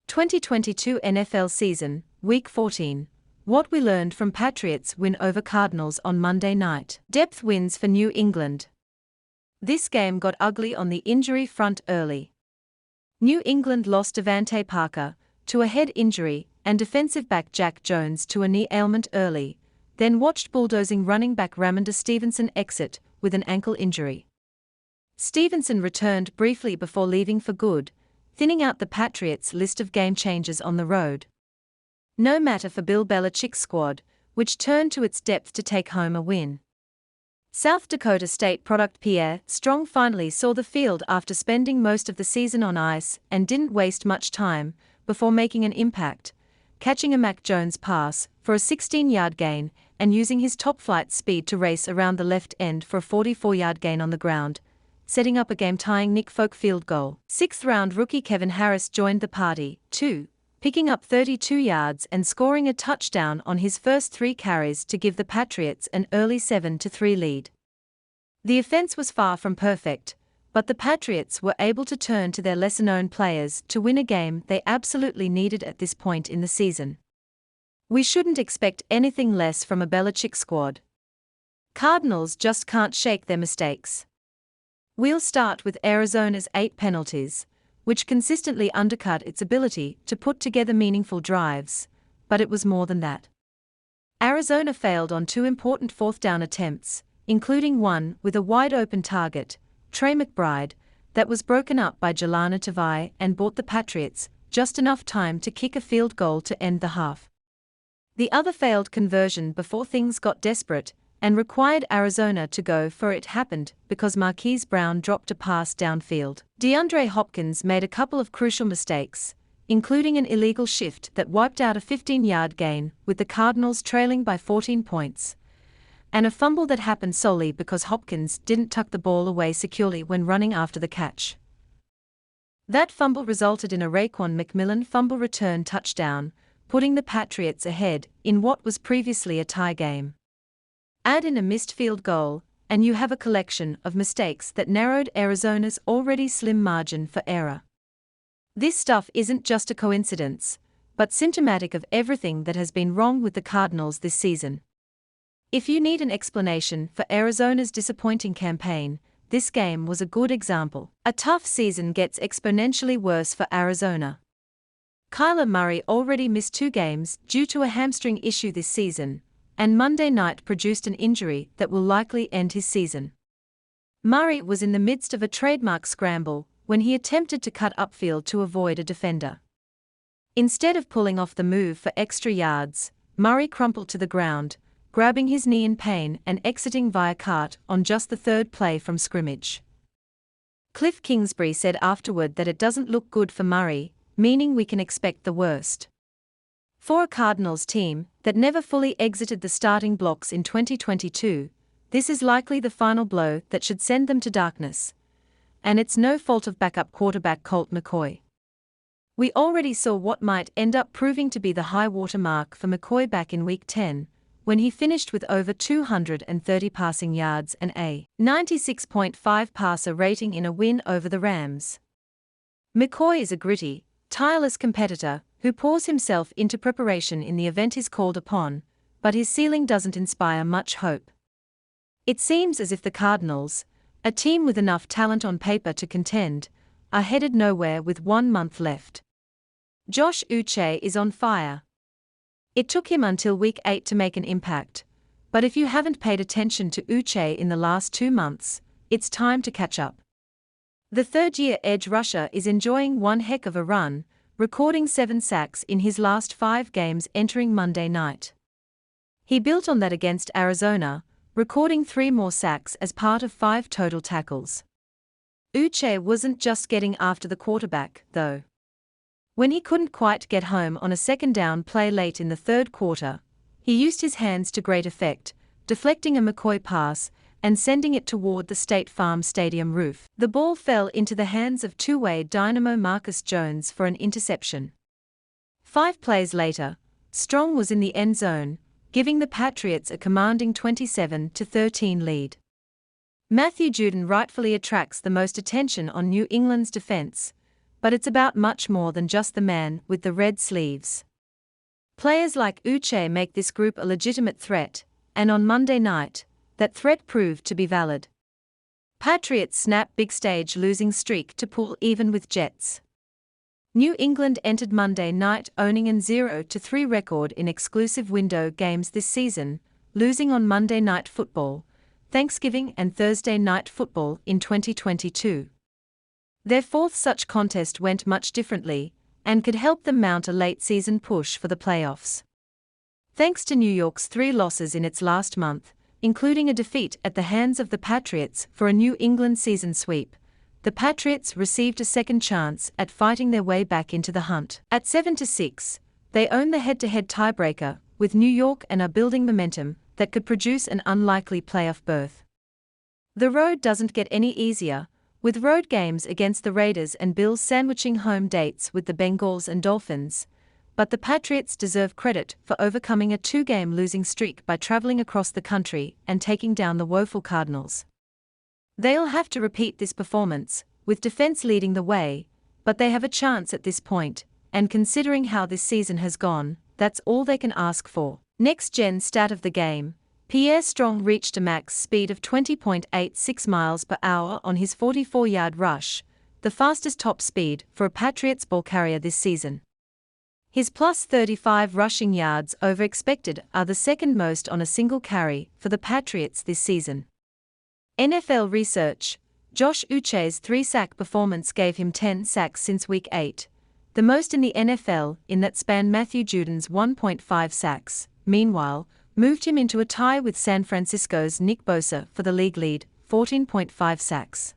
2022 NFL season, Week 14. What we learned from Patriots win over Cardinals on Monday night. Depth wins for New England. This game got ugly on the injury front early. New England lost Devante Parker to a head injury and defensive back Jack Jones to a knee ailment early, then watched bulldozing running back Ramondre Stevenson exit with an ankle injury. Stevenson returned briefly before leaving for good, thinning out the Patriots' list of game changers on the road. No matter for Bill Belichick's squad, which turned to its depth to take home a win. South Dakota State product Pierre Strong finally saw the field after spending most of the season on ice and didn't waste much time before making an impact, catching a Mac Jones pass for a 16-yard gain and using his top-flight speed to race around the left end for a 44-yard gain on the ground, setting up a game-tying Nick Folk field goal. Sixth-round rookie Kevin Harris joined the party, too, picking up 32 yards and scoring a touchdown on his first 3 carries to give the Patriots an early 7-3 lead. The offense was far from perfect, but the Patriots were able to turn to their lesser-known players to win a game they absolutely needed at this point in the season. We shouldn't expect anything less from a Belichick squad. Cardinals just can't shake their mistakes. We'll start with Arizona's 8 penalties, which consistently undercut its ability to put together meaningful drives, but it was more than that. Arizona failed on 2 important fourth-down attempts, including one with a wide-open target, Trey McBride, that was broken up by Jelana Tavai and bought the Patriots just enough time to kick a field goal to end the half. The other failed conversion before things got desperate and required Arizona to go for it happened because Marquise Brown dropped a pass downfield. DeAndre Hopkins made a couple of crucial mistakes, including an illegal shift that wiped out a 15-yard gain with the Cardinals trailing by 14 points, and a fumble that happened solely because Hopkins didn't tuck the ball away securely when running after the catch. That fumble resulted in a Raekwon McMillan fumble return touchdown, putting the Patriots ahead in what was previously a tie game. Add in a missed field goal, and you have a collection of mistakes that narrowed Arizona's already slim margin for error. This stuff isn't just a coincidence, but symptomatic of everything that has been wrong with the Cardinals this season. If you need an explanation for Arizona's disappointing campaign, this game was a good example. A tough season gets exponentially worse for Arizona. Kyler Murray already missed 2 games due to a hamstring issue this season, and Monday night produced an injury that will likely end his season. Murray was in the midst of a trademark scramble when he attempted to cut upfield to avoid a defender. Instead of pulling off the move for extra yards, Murray crumpled to the ground, grabbing his knee in pain and exiting via cart on just the 3rd play from scrimmage. Cliff Kingsbury said afterward that it doesn't look good for Murray, meaning we can expect the worst. For a Cardinals team that never fully exited the starting blocks in 2022, this is likely the final blow that should send them to darkness. And it's no fault of backup quarterback Colt McCoy. We already saw what might end up proving to be the high water mark for McCoy back in Week 10, when he finished with over 230 passing yards and a 96.5 passer rating in a win over the Rams. McCoy is a gritty, tireless competitor who pours himself into preparation in the event he's called upon, but his ceiling doesn't inspire much hope. It seems as if the Cardinals, a team with enough talent on paper to contend, are headed nowhere with 1 month left. Josh Uche is on fire. It took him until Week 8 to make an impact, but if you haven't paid attention to Uche in the last 2 months, it's time to catch up. The 3rd-year edge rusher is enjoying one heck of a run, recording 7 sacks in his last 5 games entering Monday night. He built on that against Arizona, recording 3 more sacks as part of 5 total tackles. Uche wasn't just getting after the quarterback, though. When he couldn't quite get home on a 2nd down play late in the 3rd quarter, he used his hands to great effect, deflecting a McCoy pass and sending it toward the State Farm Stadium roof. The ball fell into the hands of two-way dynamo Marcus Jones for an interception. 5 plays later, Strong was in the end zone, giving the Patriots a commanding 27-13 lead. Matthew Judon rightfully attracts the most attention on New England's defense, but it's about much more than just the man with the red sleeves. Players like Uche make this group a legitimate threat, and on Monday night, that threat proved to be valid. Patriots snap big stage losing streak to pull even with Jets. New England entered Monday night owning an 0-3 record in exclusive window games this season, losing on Monday Night Football, Thanksgiving and Thursday Night Football in 2022. Their fourth such contest went much differently, and could help them mount a late-season push for the playoffs. Thanks to New York's 3 losses in its last month, including a defeat at the hands of the Patriots for a New England season sweep, the Patriots received a second chance at fighting their way back into the hunt. At 7-6, they own the head-to-head tiebreaker with New York and are building momentum that could produce an unlikely playoff berth. The road doesn't get any easier, with road games against the Raiders and Bills sandwiching home dates with the Bengals and Dolphins, but the Patriots deserve credit for overcoming a 2-game losing streak by traveling across the country and taking down the woeful Cardinals. They'll have to repeat this performance, with defense leading the way, but they have a chance at this point, and considering how this season has gone, that's all they can ask for. Next-gen stat of the game: Pierre Strong reached a max speed of 20.86 miles per hour on his 44-yard rush, the fastest top speed for a Patriots ball carrier this season. His plus 35 rushing yards over expected are the second most on a single carry for the Patriots this season. NFL research: Josh Uche's 3-sack performance gave him 10 sacks since Week 8, the most in the NFL in that span. Matthew Juden's 1.5 sacks, meanwhile, moved him into a tie with San Francisco's Nick Bosa for the league lead, 14.5 sacks.